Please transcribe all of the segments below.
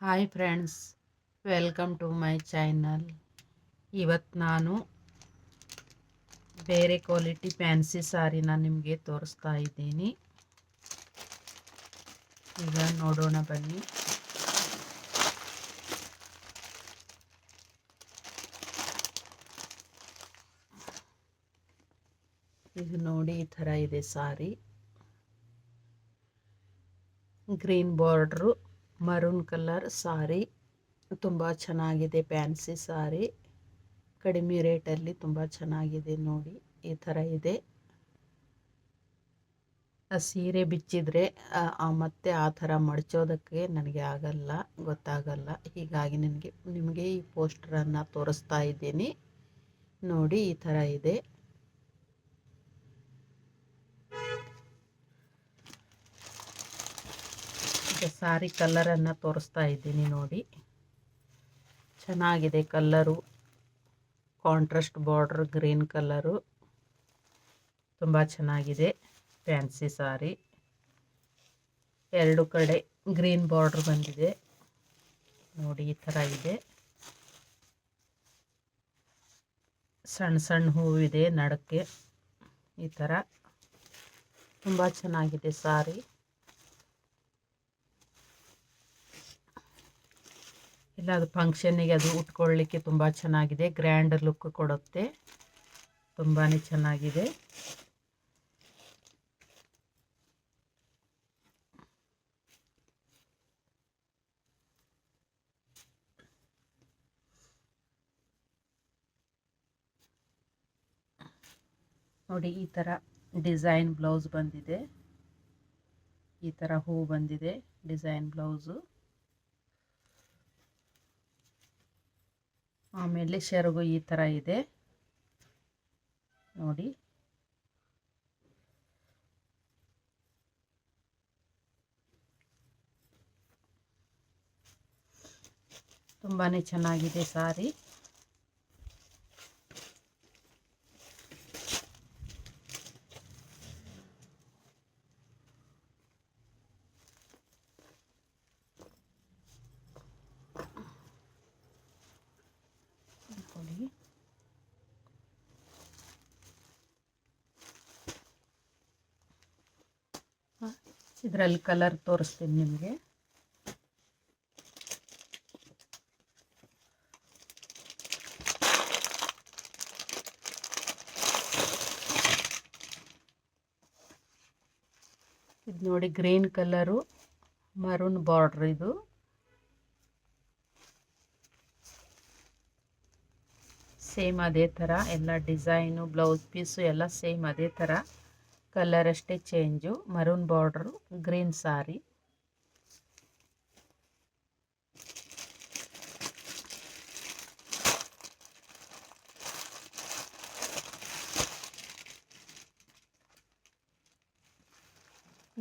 Hi friends, welcome to my channel. ಇವತ್ತು ನಾನು ಬೇರೆ ಕ್ವಾಲಿಟಿ ಫ್ಯಾನ್ಸಿ ಸಾರಿನ ನಿಮಗೆ ತೋರಿಸ್ತಾ ಇದ್ದೀನಿ. ಈಗ ನೋಡೋಣ ಬನ್ನಿ. ಇದು ನೋಡಿ, ಈ ಥರ ಇದೆ ಸಾರಿ. ಗ್ರೀನ್ ಬಾರ್ಡ್ರು, ಮರೂನ್ ಕಲರ್ ಸಾರಿ. ತುಂಬ ಚೆನ್ನಾಗಿದೆ ಫ್ಯಾನ್ಸಿ ಸಾರಿ. ಕಡಿಮೆ ರೇಟಲ್ಲಿ ತುಂಬ ಚೆನ್ನಾಗಿದೆ ನೋಡಿ. ಈ ಥರ ಇದೆ. ಸೀರೆ ಬಿಚ್ಚಿದ್ರೆ ಮತ್ತೆ ಆ ಥರ ಮಡಚೋದಕ್ಕೆ ನನಗೆ ಗೊತ್ತಾಗಲ್ಲ. ಹೀಗಾಗಿ ನಿಮಗೆ ಈ ಪೋಸ್ಟರನ್ನು ತೋರಿಸ್ತಾ ಇದ್ದೀನಿ ನೋಡಿ. ಈ ಥರ ಇದೆ. ಈಗ ಸಾರಿ ಕಲರನ್ನು ತೋರಿಸ್ತಾ ಇದ್ದೀನಿ ನೋಡಿ. ಚೆನ್ನಾಗಿದೆ colour. Contrast border green colour. ತುಂಬ ಚೆನ್ನಾಗಿದೆ ಫ್ಯಾನ್ಸಿ ಸಾರಿ. ಎರಡು ಕಡೆ ಗ್ರೀನ್ ಬಾರ್ಡರ್ ಬಂದಿದೆ ನೋಡಿ. ಈ ಥರ ಇದೆ. ಸಣ್ಣ ಸಣ್ಣ ಹೂವಿದೆ ನಡಕ್ಕೆ. ಈ ಥರ ತುಂಬ ಚೆನ್ನಾಗಿದೆ ಸಾರಿ. ಇಲ್ಲ, ಅದು ಫಂಕ್ಷನ್ನಿಗೆ ಅದು ಉಟ್ಕೊಳ್ಳಿಕ್ಕೆ ತುಂಬ ಚೆನ್ನಾಗಿದೆ. ಗ್ರ್ಯಾಂಡ್ ಲುಕ್ ಕೊಡುತ್ತೆ. ತುಂಬಾ ಚೆನ್ನಾಗಿದೆ. ನೋಡಿ, ಈ ಥರ ಡಿಸೈನ್ ಬ್ಲೌಸ್ ಬಂದಿದೆ. ಈ ಥರ ಹೂ ಬಂದಿದೆ ಡಿಸೈನ್ ಬ್ಲೌಸು. ಆಮೇಲೆ ಸೆರಗು ಈ ಥರ ಇದೆ ನೋಡಿ. ತುಂಬಾ ಚೆನ್ನಾಗಿದೆ ಸಾರಿ. ಇದರಲ್ಲಿ ಕಲರ್ ತೋರಿಸ್ತೀನಿ ನಿಮಗೆ. ಇದು ನೋಡಿ, ಗ್ರೀನ್ ಕಲರು, ಮರೂನ್ ಬಾರ್ಡ್ರ್. ಇದು ಸೇಮ್ ಅದೇ ಥರ ಎಲ್ಲ ಡಿಸೈನು, ಬ್ಲೌಸ್ ಪೀಸು ಎಲ್ಲ ಸೇಮ್ ಅದೇ ಥರ. ಕಲರ್ ಅಷ್ಟೇ ಚೇಂಜು. ಮರೂನ್ ಬಾರ್ಡ್ರು, ಗ್ರೀನ್ ಸಾರಿ.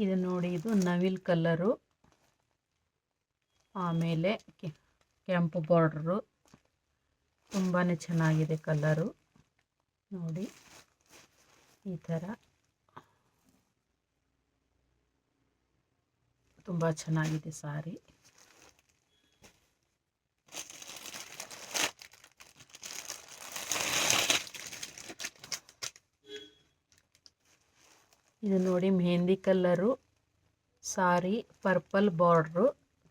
ಇದು ನೋಡಿ, ಇದು ನವಿಲ್ ಕಲರು. ಆಮೇಲೆ ಕೆಂಪು ಬಾರ್ಡ್ರು. ತುಂಬಾ ಚೆನ್ನಾಗಿದೆ ಕಲರು ನೋಡಿ. ಈ ಥರ ತುಂಬ ಚೆನ್ನಾಗಿದೆ ಸಾರಿ. ಇದು ನೋಡಿ, ಮೆಹಂದಿ ಕಲರು ಸಾರಿ, ಪರ್ಪಲ್ ಬಾರ್ಡ್ರು.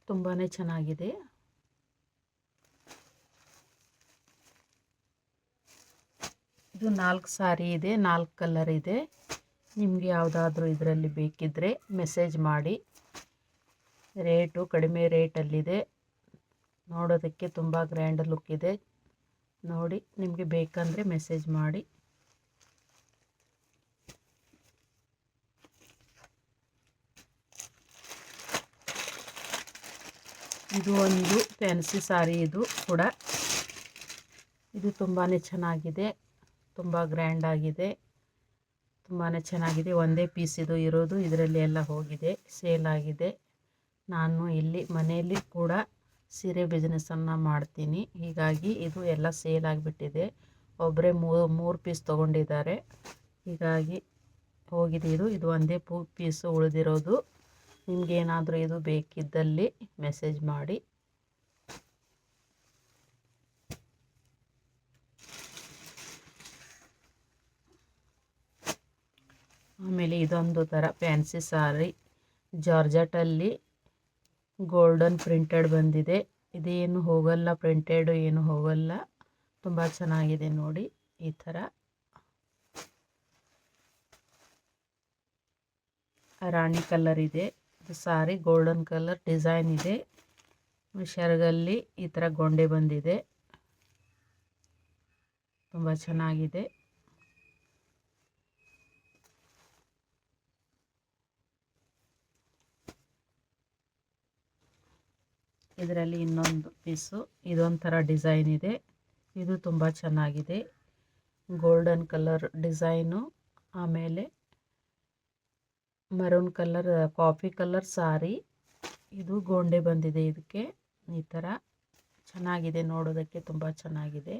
ತುಂಬಾ ಚೆನ್ನಾಗಿದೆ. ಇದು 4 ಸಾರಿ ಇದೆ, 4 ಕಲರ್ ಇದೆ. ನಿಮಗೆ ಯಾವುದಾದ್ರೂ ಇದರಲ್ಲಿ ಬೇಕಿದ್ದರೆ ಮೆಸೇಜ್ ಮಾಡಿ. ರೇಟು ಕಡಿಮೆ ರೇಟಲ್ಲಿದೆ. ನೋಡೋದಕ್ಕೆ ತುಂಬ ಗ್ರ್ಯಾಂಡ್ ಲುಕ್ ಇದೆ ನೋಡಿ. ನಿಮಗೆ ಬೇಕಂದರೆ ಮೆಸೇಜ್ ಮಾಡಿ. ಇದು ಒಂದು ಫ್ಯಾನ್ಸಿ ಸಾರಿ. ಇದು ಕೂಡ ಇದು ತುಂಬಾ ಚೆನ್ನಾಗಿದೆ. ತುಂಬ ಗ್ರ್ಯಾಂಡ್ ಆಗಿದೆ. ತುಂಬಾ ಚೆನ್ನಾಗಿದೆ. ಒಂದೇ ಪೀಸ್ ಇದು ಇರೋದು. ಇದರಲ್ಲಿ ಎಲ್ಲ ಹೋಗಿದೆ, ಸೇಲ್ ಆಗಿದೆ. ನಾನು ಇಲ್ಲಿ ಮನೆಯಲ್ಲಿ ಕೂಡ ಸೀರೆ ಬಿಸ್ನೆಸ್ಸನ್ನು ಮಾಡ್ತೀನಿ. ಹೀಗಾಗಿ ಇದು ಎಲ್ಲ ಸೇಲ್ ಆಗಿಬಿಟ್ಟಿದೆ. ಒಬ್ಬರೇ ಮೂರು ಪೀಸ್ ತೊಗೊಂಡಿದ್ದಾರೆ. ಹೀಗಾಗಿ ಹೋಗಿದೆ ಇದು ಒಂದೇ ಪೀಸು ಉಳಿದಿರೋದು. ನಿಮಗೇನಾದರೂ ಇದು ಬೇಕಿದ್ದಲ್ಲಿ ಮೆಸೇಜ್ ಮಾಡಿ. ಆಮೇಲೆ ಇದೊಂದು ಥರ ಫ್ಯಾನ್ಸಿ ಸಾರಿ ಜಾರ್ಜಟಲ್ಲಿ ಗೋಲ್ಡನ್ ಪ್ರಿಂಟೆಡ್ ಬಂದಿದೆ. ಇದೇನು ಹೋಗಲ್ಲ, ಪ್ರಿಂಟೆಡ್ ಏನು ಹೋಗಲ್ಲ, ತುಂಬ ಚೆನ್ನಾಗಿದೆ ನೋಡಿ. ಈ ಥರ ರಾಣಿ ಕಲರ್ ಇದೆ. ಇದು ಸಾರಿ ಗೋಲ್ಡನ್ ಕಲರ್ ಡಿಸೈನ್ ಇದೆ. ಶರ್ಗಲ್ಲಿ ಈ ಥರ ಗೊಂಡೆ ಬಂದಿದೆ, ತುಂಬ ಚೆನ್ನಾಗಿದೆ. ಇದರಲ್ಲಿ ಇನ್ನೊಂದು ಪೀಸು ಇದೊಂಥರ ಡಿಸೈನ್ ಇದೆ. ಇದು ತುಂಬ ಚೆನ್ನಾಗಿದೆ, ಗೋಲ್ಡನ್ ಕಲರ್ ಡಿಸೈನು. ಆಮೇಲೆ ಮರೂನ್ ಕಲರ್, ಕಾಫಿ ಕಲರ್ ಸಾರಿ. ಇದು ಗೊಂಡೆ ಬಂದಿದೆ ಇದಕ್ಕೆ. ಈ ಥರ ಚೆನ್ನಾಗಿದೆ, ನೋಡೋದಕ್ಕೆ ತುಂಬ ಚೆನ್ನಾಗಿದೆ.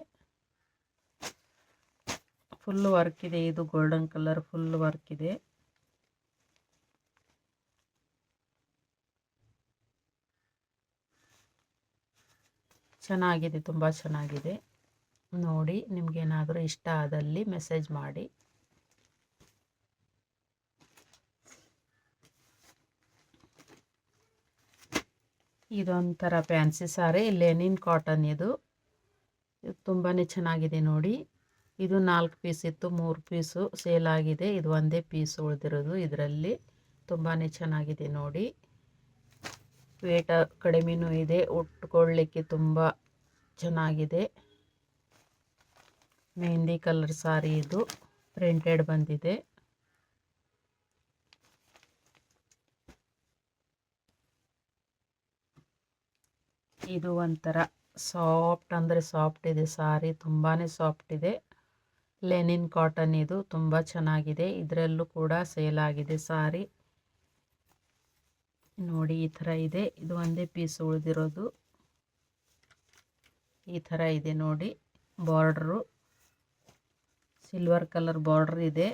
ಫುಲ್ ವರ್ಕ್ ಇದೆ, ಇದು ಗೋಲ್ಡನ್ ಕಲರ್ ಫುಲ್ ವರ್ಕ್ ಇದೆ. ಚೆನ್ನಾಗಿದೆ, ತುಂಬ ಚೆನ್ನಾಗಿದೆ ನೋಡಿ. ನಿಮಗೇನಾದರೂ ಇಷ್ಟ ಆದಲ್ಲಿ ಮೆಸೇಜ್ ಮಾಡಿ. ಇದೊಂಥರ ಫ್ಯಾನ್ಸಿ ಸಾರಿ ಲೆನಿನ್ ಕಾಟನ್. ಇದು ತುಂಬಾ ಚೆನ್ನಾಗಿದೆ ನೋಡಿ. ಇದು 4 ಪೀಸ್ ಇತ್ತು, 3 ಪೀಸು ಸೇಲ್ ಆಗಿದೆ. ಇದು ಒಂದೇ ಪೀಸ್ ಉಳಿದಿರೋದು. ಇದರಲ್ಲಿ ತುಂಬಾ ಚೆನ್ನಾಗಿದೆ ನೋಡಿ. ವೇಟ ಕಡಿಮೆನೂ ಇದೆ, ಉಟ್ಕೊಳ್ಳಿಕ್ಕೆ ತುಂಬ ಚೆನ್ನಾಗಿದೆ. ಮೆಹಂದಿ ಕಲರ್ ಸಾರಿ ಇದು, ಪ್ರಿಂಟೆಡ್ ಬಂದಿದೆ. ಇದು ಒಂಥರ ಸಾಫ್ಟ್ ಅಂದರೆ ಸಾಫ್ಟ್ ಇದೆ ಸಾರಿ, ತುಂಬಾ ಸಾಫ್ಟ್ ಇದೆ. ಲೆನಿನ್ ಕಾಟನ್ ಇದು, ತುಂಬ ಚೆನ್ನಾಗಿದೆ. ಇದರಲ್ಲೂ ಕೂಡ ಸೇಲ್ ಆಗಿದೆ ಸಾರಿ ನೋಡಿ. ಈ ಥರ ಇದೆ, ಇದು ಒಂದೇ ಪೀಸ್ ಉಳಿದಿರೋದು. ಈ ಥರ ಇದೆ ನೋಡಿ. ಬಾರ್ಡ್ರು ಸಿಲ್ವರ್ ಕಲರ್ ಬಾರ್ಡ್ರ್ ಇದೆ.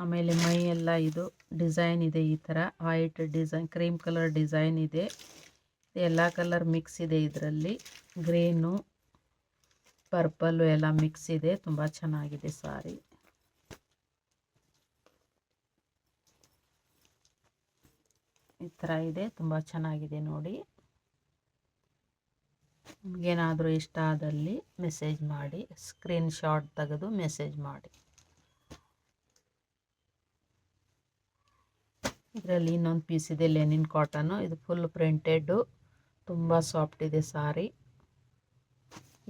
ಆಮೇಲೆ ಮೈ ಎಲ್ಲ ಇದು ಡಿಸೈನ್ ಇದೆ. ಈ ಥರ white design, cream colour design ಇದೆ. ಎಲ್ಲ ಕಲರ್ ಮಿಕ್ಸ್ ಇದೆ ಇದರಲ್ಲಿ. ಗ್ರೀನು ಪರ್ಪಲ್ಲು ಎಲ್ಲ ಮಿಕ್ಸ್ ಇದೆ. ತುಂಬ ಚೆನ್ನಾಗಿದೆ ಸಾರಿ. ಈ ಥರ ಇದೆ, ತುಂಬ ಚೆನ್ನಾಗಿದೆ ನೋಡಿ. ನಿಮಗೇನಾದರೂ ಇಷ್ಟ ಆದಲ್ಲಿ ಮೆಸೇಜ್ ಮಾಡಿ, ಸ್ಕ್ರೀನ್ ಶಾಟ್ ತೆಗೆದು ಮೆಸೇಜ್ ಮಾಡಿ. ಇದರಲ್ಲಿ ಇನ್ನೊಂದು ಪೀಸ್ ಇದೆ ಲೆನಿನ್ ಕಾಟನ್ನು. ಇದು ಫುಲ್ ಪ್ರಿಂಟೆಡ್ಡು, ತುಂಬ ಸಾಫ್ಟ್ ಇದೆ ಸಾರಿ.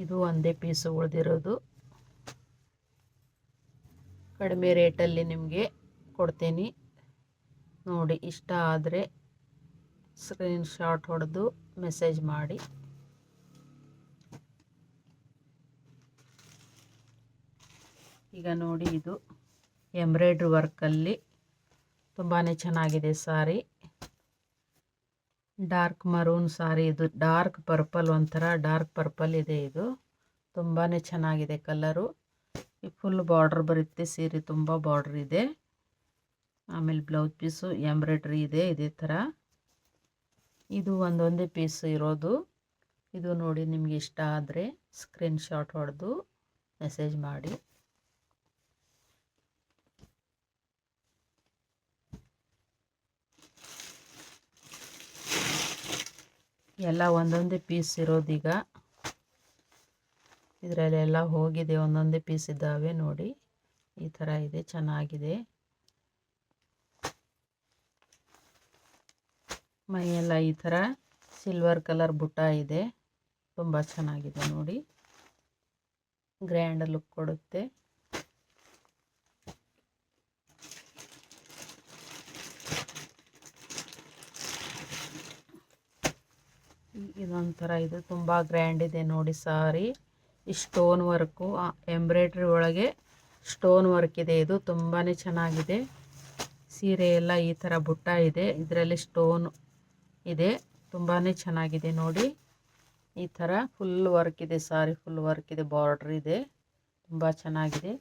ಇದು ಒಂದೇ ಪೀಸು ಉಳಿದಿರೋದು. ಕಡಿಮೆ ರೇಟಲ್ಲಿ ನಿಮಗೆ ಕೊಡ್ತೀನಿ ನೋಡಿ. ಇಷ್ಟ ಆದರೆ ಸ್ಕ್ರೀನ್ ಶಾಟ್ ಹೊಡೆದು ಮೆಸೇಜ್ ಮಾಡಿ. ಈಗ ನೋಡಿ, ಇದು ಎಂಬ್ರಾಯ್ಡ್ರಿ ವರ್ಕಲ್ಲಿ ತುಂಬಾ ಚೆನ್ನಾಗಿದೆ ಸಾರಿ. ಡಾರ್ಕ್ ಮರೂನ್ ಸಾರಿ ಇದು, ಡಾರ್ಕ್ ಪರ್ಪಲ್, ಒಂಥರ ಡಾರ್ಕ್ ಪರ್ಪಲ್ ಇದೆ. ಇದು ತುಂಬಾ ಚೆನ್ನಾಗಿದೆ ಕಲರು. ಫುಲ್ ಬಾರ್ಡ್ರ್ ಬರುತ್ತೆ ಸೀರೆ, ತುಂಬ ಬಾರ್ಡ್ರ್ ಇದೆ. ಆಮೇಲೆ ಬ್ಲೌಸ್ ಪೀಸು ಎಂಬ್ರಾಯ್ಡ್ರಿ ಇದೆ ಇದೇ ಥರ. ಇದು ಒಂದೊಂದೇ ಪೀಸ್ ಇರೋದು. ಇದು ನೋಡಿ, ನಿಮಗೆ ಇಷ್ಟ ಆದರೆ ಸ್ಕ್ರೀನ್ ಶಾಟ್ ಹೊಡೆದು ಮೆಸೇಜ್ ಮಾಡಿ. ಎಲ್ಲ ಒಂದೊಂದೇ ಪೀಸ್ ಇರೋದೀಗ. ಇದರಲ್ಲೆಲ್ಲ ಹೋಗಿದೆ, ಒಂದೊಂದೇ ಪೀಸ್ ಇದ್ದಾವೆ ನೋಡಿ. ಈ ಥರ ಇದೆ, ಚೆನ್ನಾಗಿದೆ. ಮೈಯೆಲ್ಲ ಈ ಥರ ಸಿಲ್ವರ್ ಕಲರ್ ಬುಟ್ಟ ಇದೆ, ತುಂಬ ಚೆನ್ನಾಗಿದೆ ನೋಡಿ. ಗ್ರ್ಯಾಂಡ್ ಲುಕ್ ಕೊಡುತ್ತೆ. ಇದೊಂಥರ ಇದು ತುಂಬ ಗ್ರ್ಯಾಂಡ್ ಇದೆ ನೋಡಿ ಸಾರಿ. ಈ ಸ್ಟೋನ್ ವರ್ಕು, ಎಂಬ್ರಾಯ್ಡ್ರಿ ಒಳಗೆ ಸ್ಟೋನ್ ವರ್ಕ್ ಇದೆ. ಇದು ತುಂಬಾ ಚೆನ್ನಾಗಿದೆ. ಸೀರೆ ಎಲ್ಲ ಈ ಥರ ಬುಟ್ಟ ಇದೆ, ಇದರಲ್ಲಿ ಸ್ಟೋನ್ ಇದೆ, ತುಂಬಾ ಚೆನ್ನಾಗಿದೆ ನೋಡಿ. ಈ ಥರ ಫುಲ್ ವರ್ಕ್ ಇದೆ ಸಾರಿ, ಫುಲ್ ವರ್ಕ್ ಇದೆ, ಬಾರ್ಡ್ರ್ ಇದೆ, ತುಂಬ ಚೆನ್ನಾಗಿದೆ.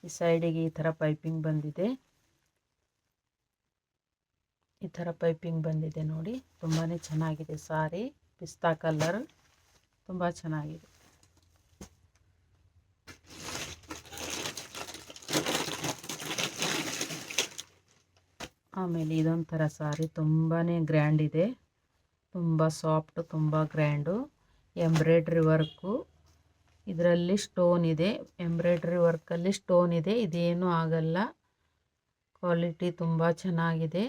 ಈ ಸೈಡಿಗೆ ಈ ಥರ ಪೈಪಿಂಗ್ ಬಂದಿದೆ. ಈ ಥರ ಪೈಪಿಂಗ್ ಬಂದಿದೆ ನೋಡಿ. ತುಂಬಾ ಚೆನ್ನಾಗಿದೆ ಸಾರಿ. ಪಿಸ್ತಾ ಕಲರ್, ತುಂಬ ಚೆನ್ನಾಗಿದೆ. ಆಮೇಲೆ ಇದೊಂಥರ ಸಾರಿ ತುಂಬಾ ಗ್ರ್ಯಾಂಡ್ ಇದೆ, ತುಂಬ ಸಾಫ್ಟ್, ತುಂಬ ಗ್ರ್ಯಾಂಡು. ಎಂಬ್ರಾಯ್ಡ್ರಿ ವರ್ಕು, ಇದರಲ್ಲಿ ಸ್ಟೋನ್ ಇದೆ, ಎಂಬ್ರಾಯ್ಡ್ರಿ ವರ್ಕಲ್ಲಿ ಸ್ಟೋನ್ ಇದೆ. ಇದೇನೂ ಆಗಲ್ಲ, ಕ್ವಾಲಿಟಿ ತುಂಬ ಚೆನ್ನಾಗಿದೆ.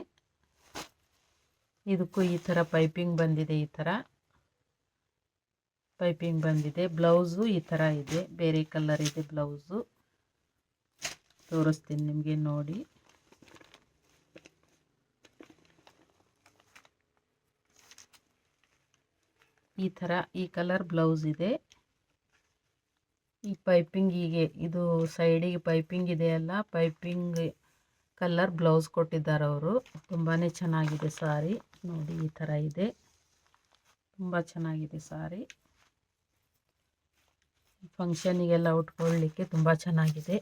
ಇದಕ್ಕೂ ಈ ಥರ ಪೈಪಿಂಗ್ ಬಂದಿದೆ, ಈ ಥರ ಪೈಪಿಂಗ್ ಬಂದಿದೆ. ಬ್ಲೌಸು ಈ ಥರ ಇದೆ, ಬೇರೆ ಕಲರ್ ಇದೆ ಬ್ಲೌಸು. ತೋರಿಸ್ತೀನಿ ನಿಮಗೆ ನೋಡಿ. ಈ ಥರ ಈ ಕಲರ್ ಬ್ಲೌಸ್ ಇದೆ. ಈ ಪೈಪಿಂಗ್ ಹೀಗೆ ಇದು ಸೈಡಿಗೆ ಪೈಪಿಂಗ್ ಇದೆಯಲ್ಲ, ಪೈಪಿಂಗ್ ಕಲರ್ ಬ್ಲೌಸ್ ಕೊಟ್ಟಿದ್ದಾರೆ ಅವರು. ತುಂಬಾ ಚೆನ್ನಾಗಿದೆ ಸಾರಿ ನೋಡಿ, ಈ ಥರ ಇದೆ, ತುಂಬ ಚೆನ್ನಾಗಿದೆ ಸಾರಿ. ಫಂಕ್ಷನಿಗೆಲ್ಲ ಉಟ್ಕೊಳ್ಳಿಕ್ಕೆ ತುಂಬ ಚೆನ್ನಾಗಿದೆ.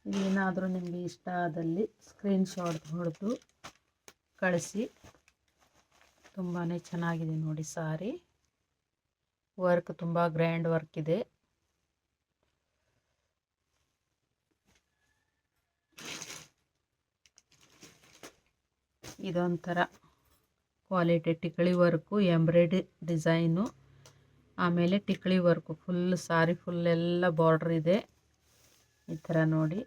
ಏನಾದರೂ ನಿಮಗೆ ಇಷ್ಟ ಆದಲ್ಲಿ ಸ್ಕ್ರೀನ್ಶಾಟ್ ಹೊಡೆದು ಕಳಿಸಿ. ತುಂಬಾ ಚೆನ್ನಾಗಿದೆ ನೋಡಿ ಸಾರಿ. ವರ್ಕ್ ತುಂಬ ಗ್ರ್ಯಾಂಡ್ ವರ್ಕ್ ಇದೆ. ಇದೊಂಥರ ಕ್ವಾಲಿಟಿ ಟಿಕ್ಳಿ ವರ್ಕು, ಎಂಬ್ರಾಯ್ಡ್ರಿ ಡಿಸೈನು, ಆಮೇಲೆ ಟಿಕ್ಳಿ ವರ್ಕು ಫುಲ್ ಸಾರಿ ಫುಲ್ ಎಲ್ಲ ಬಾರ್ಡ್ರ್ ಇದೆ. ಈ ಥರ ನೋಡಿ,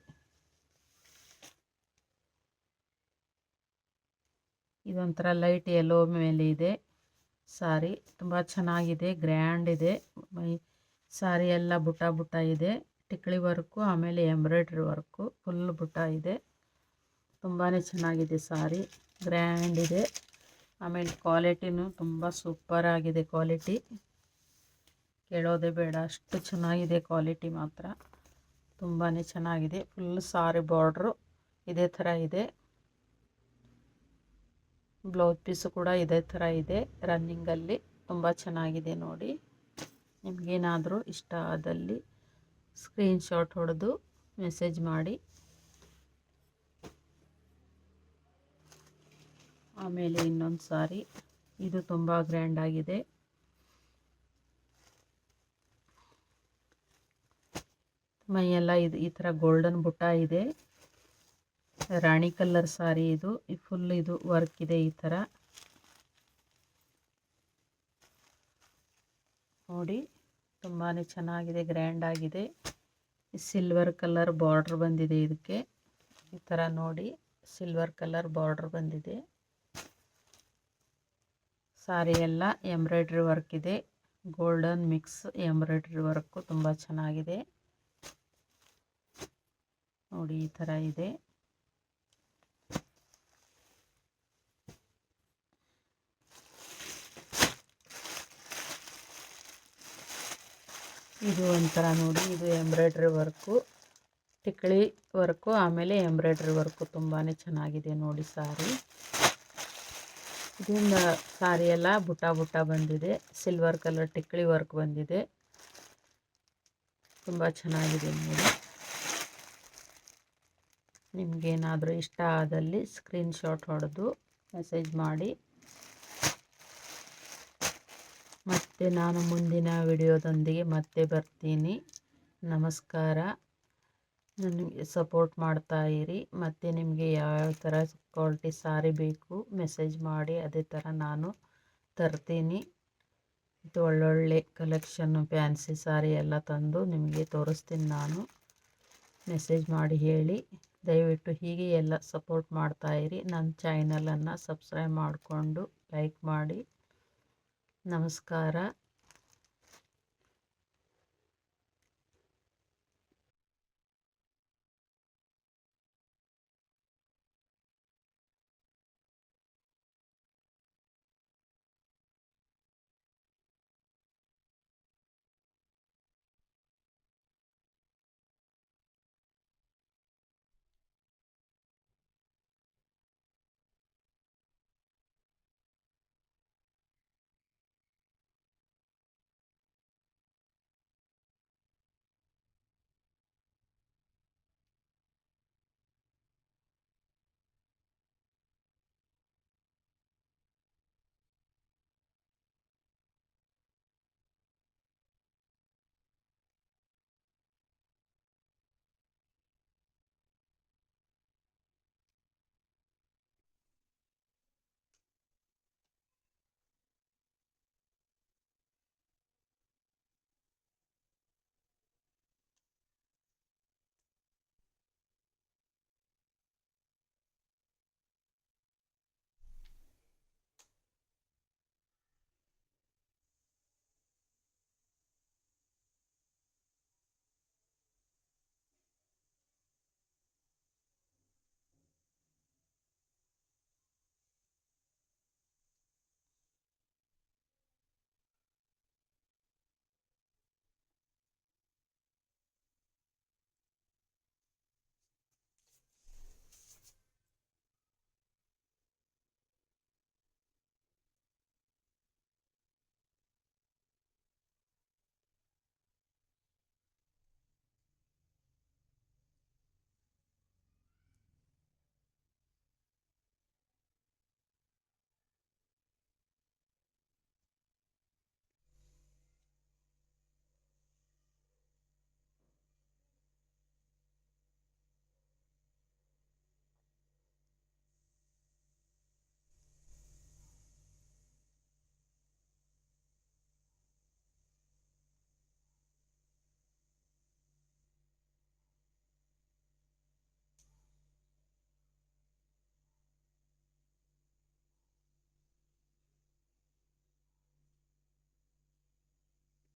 ಇದೊಂಥರ ಲೈಟ್ ಯೆಲ್ಲೋ ಮೇಲೆ ಇದೆ ಸಾರಿ. ತುಂಬ ಚೆನ್ನಾಗಿದೆ, ಗ್ರ್ಯಾಂಡ್ ಇದೆ. ಸಾರಿ ಎಲ್ಲ ಬುಟ್ಟ ಬುಟ್ಟ ಇದೆ, ಟಿಕ್ಳಿ ವರ್ಕು ಆಮೇಲೆ ಎಂಬ್ರಾಯ್ಡ್ರಿ ವರ್ಕು ಫುಲ್ ಬುಟ್ಟ ಇದೆ. ತುಂಬಾ ಚೆನ್ನಾಗಿದೆ ಸಾರಿ, ಗ್ರ್ಯಾಂಡ್ ಇದೆ. ಆಮೇಲೆ ಕ್ವಾಲಿಟಿನೂ ತುಂಬ ಸೂಪರ್ ಆಗಿದೆ. ಕ್ವಾಲಿಟಿ ಕೇಳೋದೇ ಬೇಡ, ಅಷ್ಟು ಚೆನ್ನಾಗಿದೆ ಕ್ವಾಲಿಟಿ ಮಾತ್ರ. ತುಂಬಾ ಚೆನ್ನಾಗಿದೆ. ಫುಲ್ ಸಾರಿ ಬಾರ್ಡ್ರು ಇದೇ ಥರ ಇದೆ. ಬ್ಲೌಸ್ ಪೀಸು ಕೂಡ ಇದೇ ಥರ ಇದೆ ರನ್ನಿಂಗಲ್ಲಿ. ತುಂಬ ಚೆನ್ನಾಗಿದೆ ನೋಡಿ. ನಿಮಗೇನಾದರೂ ಇಷ್ಟ ಆದಲ್ಲಿ ಸ್ಕ್ರೀನ್ಶಾಟ್ ಹೊಡೆದು ಮೆಸೇಜ್ ಮಾಡಿ. ಆಮೇಲೆ ಇನ್ನೊಂದು ಸಾರಿ, ಇದು ತುಂಬ ಗ್ರ್ಯಾಂಡ್ ಆಗಿದೆ. ಮೈಯೆಲ್ಲ ಇದು ಈ ಥರ ಗೋಲ್ಡನ್ ಬುಟ್ಟ ಇದೆ. ರಾಣಿ ಕಲರ್ ಸಾರಿ ಇದು. ಫುಲ್ ಇದು ವರ್ಕ್ ಇದೆ ಈ ಥರ ನೋಡಿ. ತುಂಬಾ ಚೆನ್ನಾಗಿದೆ, ಗ್ರ್ಯಾಂಡ್ ಆಗಿದೆ. ಸಿಲ್ವರ್ ಕಲರ್ ಬಾರ್ಡ್ರ್ ಬಂದಿದೆ ಇದಕ್ಕೆ. ಈ ಥರ ನೋಡಿ, ಸಿಲ್ವರ್ ಕಲರ್ ಬಾರ್ಡ್ರ್ ಬಂದಿದೆ. ಸಾರಿ ಎಲ್ಲ ಎಂಬ್ರಾಯ್ಡ್ರಿ ವರ್ಕ್ ಇದೆ, ಗೋಲ್ಡನ್ ಮಿಕ್ಸ್ ಎಂಬ್ರಾಯ್ಡ್ರಿ ವರ್ಕು ತುಂಬ ಚೆನ್ನಾಗಿದೆ ನೋಡಿ. ಈ ಥರ ಇದೆ. ಇದು ಒಂಥರ ನೋಡಿ, ಇದು ಎಂಬ್ರಾಯ್ಡ್ರಿ ವರ್ಕು, ಟಿಕ್ಳಿ ವರ್ಕು ಆಮೇಲೆ ಎಂಬ್ರಾಯ್ಡ್ರಿ ವರ್ಕು ತುಂಬಾ ಚೆನ್ನಾಗಿದೆ ನೋಡಿ ಸಾರಿ. ಇದರಿಂದ ಸಾರಿ ಎಲ್ಲ ಬುಟ್ಟ ಬುಟ್ಟ ಬಂದಿದೆ, ಸಿಲ್ವರ್ ಕಲರ್ ಟಿಕ್ಳಿ ವರ್ಕ್ ಬಂದಿದೆ. ತುಂಬ ಚೆನ್ನಾಗಿದೆ ನೋಡಿ. ನಿಮಗೇನಾದರೂ ಇಷ್ಟ ಆದಲ್ಲಿ ಸ್ಕ್ರೀನ್ಶಾಟ್ ಹೊಡೆದು ಮೆಸೇಜ್ ಮಾಡಿ. ಮತ್ತು ನಾನು ಮುಂದಿನ ವಿಡಿಯೋದೊಂದಿಗೆ ಮತ್ತೆ ಬರ್ತೀನಿ. ನಮಸ್ಕಾರ. ನನಗೆ ಸಪೋರ್ಟ್ ಮಾಡ್ತಾಯಿರಿ. ಮತ್ತು ನಿಮಗೆ ಯಾವ್ಯಾವ ಥರ ಕ್ವಾಲಿಟಿ ಸಾರಿ ಬೇಕು ಮೆಸೇಜ್ ಮಾಡಿ, ಅದೇ ಥರ ನಾನು ತರ್ತೀನಿ. ಮತ್ತು ಒಳ್ಳೊಳ್ಳೆ ಕಲೆಕ್ಷನ್ನು ಫ್ಯಾನ್ಸಿ ಸಾರಿ ಎಲ್ಲ ತಂದು ನಿಮಗೆ ತೋರಿಸ್ತೀನಿ ನಾನು. ಮೆಸೇಜ್ ಮಾಡಿ ಹೇಳಿ. ದಯವಿಟ್ಟು ಹೀಗೆ ಎಲ್ಲ ಸಪೋರ್ಟ್ ಮಾಡ್ತಾಯಿರಿ. ನನ್ನ ಚಾನಲನ್ನು ಸಬ್ಸ್ಕ್ರೈಬ್ ಮಾಡಿಕೊಂಡು ಲೈಕ್ ಮಾಡಿ. ನಮಸ್ಕಾರ.